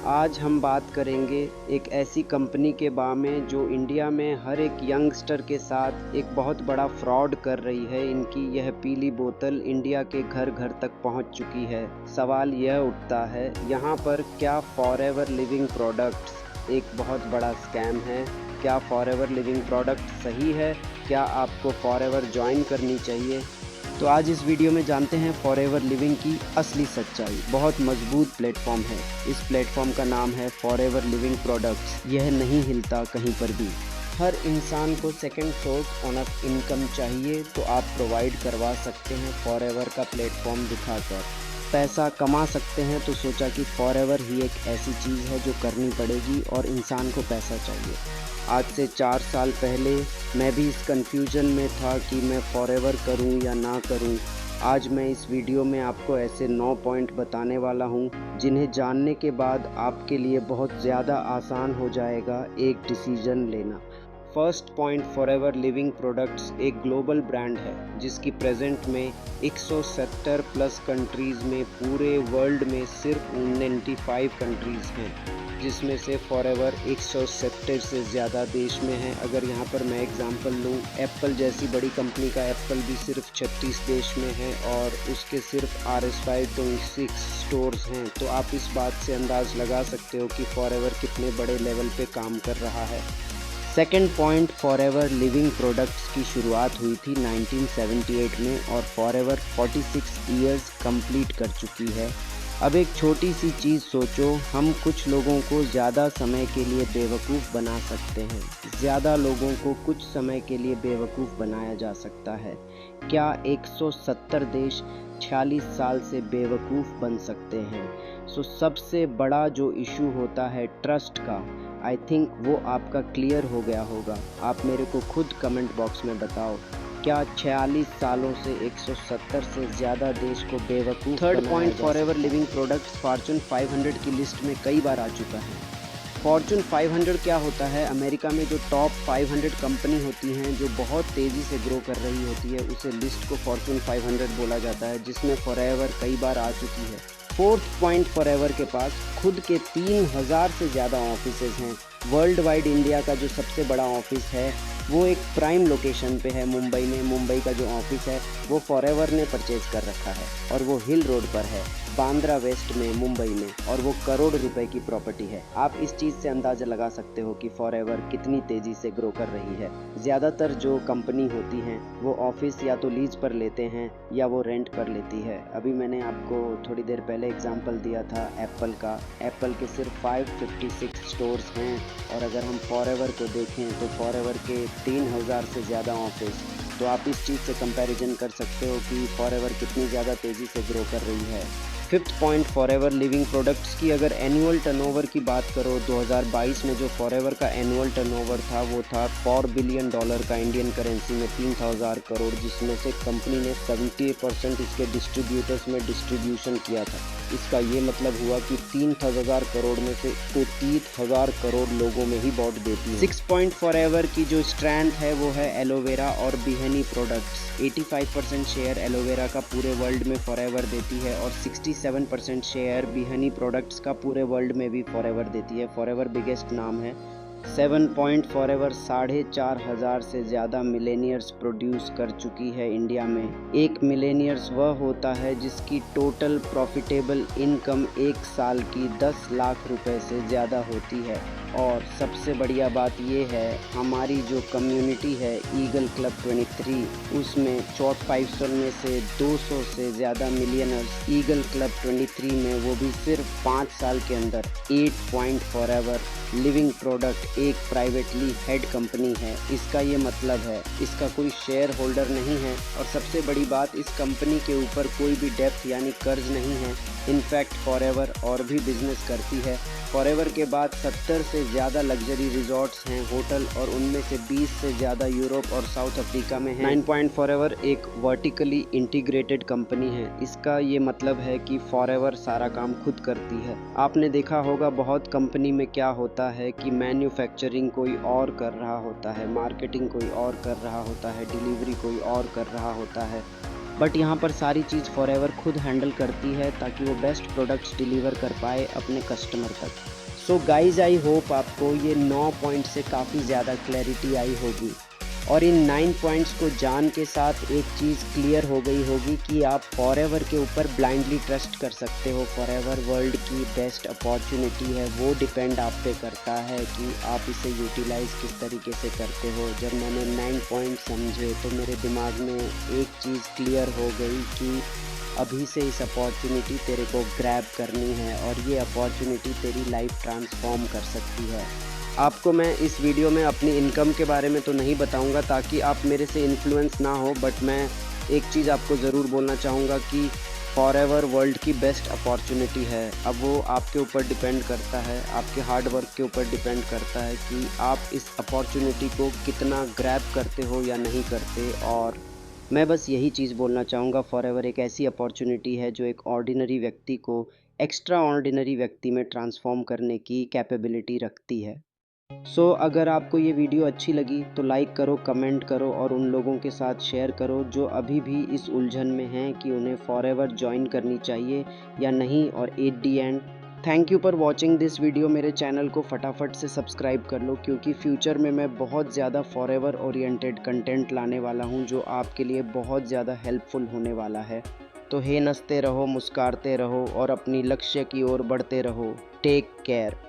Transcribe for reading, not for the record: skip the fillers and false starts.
आज हम बात करेंगे एक ऐसी कंपनी के बारे में जो इंडिया में हर एक यंगस्टर के साथ एक बहुत बड़ा फ्रॉड कर रही है। इनकी यह पीली बोतल इंडिया के घर घर तक पहुंच चुकी है। सवाल यह उठता है, यहाँ पर क्या फॉरएवर लिविंग प्रोडक्ट्स एक बहुत बड़ा स्कैम है? क्या फॉरएवर लिविंग प्रोडक्ट सही है? क्या आपको फॉरएवर ज्वाइन करनी चाहिए? तो आज इस वीडियो में जानते हैं फॉरएवर लिविंग की असली सच्चाई। बहुत मजबूत प्लेटफॉर्म है। इस प्लेटफॉर्म का नाम है फॉरएवर लिविंग प्रोडक्ट्स। यह नहीं हिलता कहीं पर भी। हर इंसान को सेकंड सोर्स ऑफ इनकम चाहिए, तो आप प्रोवाइड करवा सकते हैं फॉरएवर का प्लेटफॉर्म दिखाकर। पैसा कमा सकते हैं, तो सोचा कि फॉरएवर ही एक ऐसी चीज़ है जो करनी पड़ेगी और इंसान को पैसा चाहिए। आज से 4 साल पहले मैं भी इस कन्फ्यूजन में था कि मैं फॉरएवर करूं या ना करूं। आज मैं इस वीडियो में आपको ऐसे 9 पॉइंट बताने वाला हूं, जिन्हें जानने के बाद आपके लिए बहुत ज़्यादा आसान हो जाएगा एक डिसीजन लेना। First point, forever living products एक ग्लोबल ब्रांड है जिसकी प्रेजेंट में 170 प्लस कंट्रीज़ में, पूरे वर्ल्ड में सिर्फ 95 कंट्रीज़ हैं, जिसमें से फॉरएवर 170 से ज़्यादा देश में है। अगर यहाँ पर मैं एग्जांपल लूँ, एप्पल जैसी बड़ी कंपनी का एप्पल भी सिर्फ 36 देश में है और उसके सिर्फ RS526 स्टोर्स हैं। तो आप इस बात से अंदाज़ लगा सकते हो कि फॉरएवर कितने बड़े लेवल पे काम कर रहा है। Second point, forever living products की शुरुआत हुई थी 1978 में और फॉरएवर 46 ईयर्स कंप्लीट कर चुकी है। अब एक छोटी सी चीज़ सोचो, हम कुछ लोगों को ज़्यादा समय के लिए बेवकूफ़ बना सकते हैं। ज़्यादा लोगों को कुछ समय के लिए बेवकूफ़ बनाया जा सकता है। क्या 170 देश 46 साल से बेवकूफ़ बन सकते हैं? सबसे बड़ा जो इशू होता है ट्रस्ट का, आई थिंक वो आपका क्लियर हो गया होगा। आप मेरे को खुद कमेंट बॉक्स में बताओ, क्या 46 सालों से 170 से ज़्यादा देश को बेवकूफ़? Third point, forever living products Fortune 500 की लिस्ट में कई बार आ चुका है। फॉर्च्यून 500 क्या होता है? अमेरिका में जो टॉप 500 कंपनी होती हैं जो बहुत तेज़ी से ग्रो कर रही होती है, उसे लिस्ट को फॉर्च्यून 500 बोला जाता है, जिसमें फॉरएवर कई बार आ चुकी है। फोर्थ पॉइंट, फॉरएवर के पास खुद के 3000 से ज़्यादा ऑफिसेज हैं। वर्ल्ड वाइड इंडिया का जो सबसे बड़ा ऑफिस है वो एक प्राइम लोकेशन पे है, मुंबई में। मुंबई का जो ऑफिस है वो फॉरएवर ने परचेज कर रखा है और वो हिल रोड पर है, बांद्रा वेस्ट में, मुंबई में, और वो करोड़ रुपए की प्रॉपर्टी है। आप इस चीज़ से अंदाज़ा लगा सकते हो कि फॉरएवर कितनी तेज़ी से ग्रो कर रही है। ज़्यादातर जो कंपनी होती हैं वो ऑफिस या तो लीज पर लेते हैं या वो रेंट पर लेती है। अभी मैंने आपको थोड़ी देर पहले एग्जांपल दिया था एप्पल का। एप्पल के सिर्फ 556 स्टोर्स हैं और अगर हम फॉरएवर को देखें तो फॉरएवर के 3000 से ज़्यादा ऑफिस। तो आप इस चीज़ से कंपैरिजन कर सकते हो कि फॉरएवर कितनी ज़्यादा तेज़ी से ग्रो कर रही है। Fifth point, forever living products की अगर एनुअल टर्नओवर की बात करो, 2022 में जो फॉरएवर का एनुअल टर्नओवर था वो था $4 बिलियन का, इंडियन करेंसी में 3000 करोड़, जिसमें से कंपनी ने 70% इसके डिस्ट्रीब्यूटर्स में डिस्ट्रीब्यूशन किया था। इसका ये मतलब हुआ कि 3000 करोड़ में से 30,000 करोड़ लोगों में ही बांट देती है। 6 पॉइंट, फॉरएवर की जो स्ट्रैंड है वो है एलोवेरा और बिहनी प्रोडक्ट्स। 85% शेयर एलोवेरा का पूरे वर्ल्ड में फॉरएवर देती है और 67% शेयर बिहनी प्रोडक्ट्स का पूरे वर्ल्ड में भी फॉरएवर देती है। फॉरएवर बिगेस्ट नाम है। 7 पॉइंट, फॉरएवर 4500 से ज़्यादा मिलेनियर्स प्रोड्यूस कर चुकी है इंडिया में। एक मिलेनियर्स वह होता है जिसकी टोटल प्रॉफिटेबल इनकम एक साल की 10 लाख रुपए से ज़्यादा होती है। और सबसे बढ़िया बात यह है, हमारी जो कम्युनिटी है ईगल क्लब 23, उसमें टॉप 500 में से 200 से ज़्यादा मिलियनर्स ईगल क्लब 23 में, वो भी सिर्फ 5 साल के अंदर। 8 पॉइंट, फॉरएवर लिविंग प्रोडक्ट एक प्राइवेटली हेड कंपनी है। इसका ये मतलब है इसका कोई शेयर होल्डर नहीं है और सबसे बड़ी बात, इस कंपनी के ऊपर कोई भी डेप्थ यानी कर्ज नहीं है। इनफैक्ट फॉरएवर और भी बिजनेस करती है। फॉरएवर के बाद 70 से ज़्यादा लग्जरी रिजॉर्ट्स हैं, होटल, और उनमें से 20 से ज़्यादा यूरोप और साउथ अफ्रीका में हैं। 9 पॉइंट, फॉरएवर एक वर्टिकली इंटीग्रेटेड कंपनी है। इसका ये मतलब है कि फॉरएवर सारा काम खुद करती है। आपने देखा होगा बहुत कंपनी में क्या होता है कि मैन्युफैक्चरिंग कोई और कर रहा होता है, मार्केटिंग कोई और कर रहा होता है, डिलीवरी कोई और कर रहा होता है। बट यहाँ पर सारी चीज़ फॉरएवर खुद हैंडल करती है ताकि वो बेस्ट प्रोडक्ट्स डिलीवर कर पाए अपने कस्टमर तक। सो गाइज़, आई होप आपको ये 9 पॉइंट से काफ़ी ज़्यादा क्लैरिटी आई होगी और इन 9 पॉइंट्स को जान के साथ एक चीज़ क्लियर हो गई होगी कि आप फॉरएवर के ऊपर ब्लाइंडली ट्रस्ट कर सकते हो। फॉरएवर वर्ल्ड की बेस्ट अपॉर्चुनिटी है, वो डिपेंड आप पे करता है कि आप इसे यूटिलाइज़ किस तरीके से करते हो। जब मैंने 9 पॉइंट समझे तो मेरे दिमाग में एक चीज़ क्लियर हो गई कि अभी से इस अपॉर्चुनिटी तेरे को ग्रैब करनी है और ये अपॉर्चुनिटी तेरी लाइफ ट्रांसफॉर्म कर सकती है। आपको मैं इस वीडियो में अपनी इनकम के बारे में तो नहीं बताऊंगा ताकि आप मेरे से इन्फ्लुएंस ना हो, बट मैं एक चीज़ आपको ज़रूर बोलना चाहूँगा कि फॉरएवर वर्ल्ड की बेस्ट अपॉर्चुनिटी है। अब वो आपके ऊपर डिपेंड करता है, आपके हार्ड वर्क के ऊपर डिपेंड करता है कि आप इस अपॉर्चुनिटी को कितना ग्रैब करते हो या नहीं करते। और मैं बस यही चीज़ बोलना चाहूँगा, फॉरएवर एक ऐसी अपॉर्चुनिटी है जो एक ऑर्डिनरी व्यक्ति को एक्स्ट्रा ऑर्डिनरी व्यक्ति में ट्रांसफॉर्म करने की कैपेबिलिटी रखती है। सो अगर आपको ये वीडियो अच्छी लगी तो लाइक करो, कमेंट करो और उन लोगों के साथ शेयर करो जो अभी भी इस उलझन में हैं कि उन्हें फॉरएवर ज्वाइन करनी चाहिए या नहीं। और at the and, thank you for watching this video. मेरे चैनल को फटाफट से सब्सक्राइब कर लो क्योंकि फ्यूचर में मैं बहुत ज़्यादा फॉरएवर ओरिएंटेड कंटेंट लाने वाला हूँ जो आपके लिए बहुत ज़्यादा हेल्पफुल होने वाला है। तो हे नसते रहो, मुस्कुराते रहो और अपनी लक्ष्य की ओर बढ़ते रहो। Take care.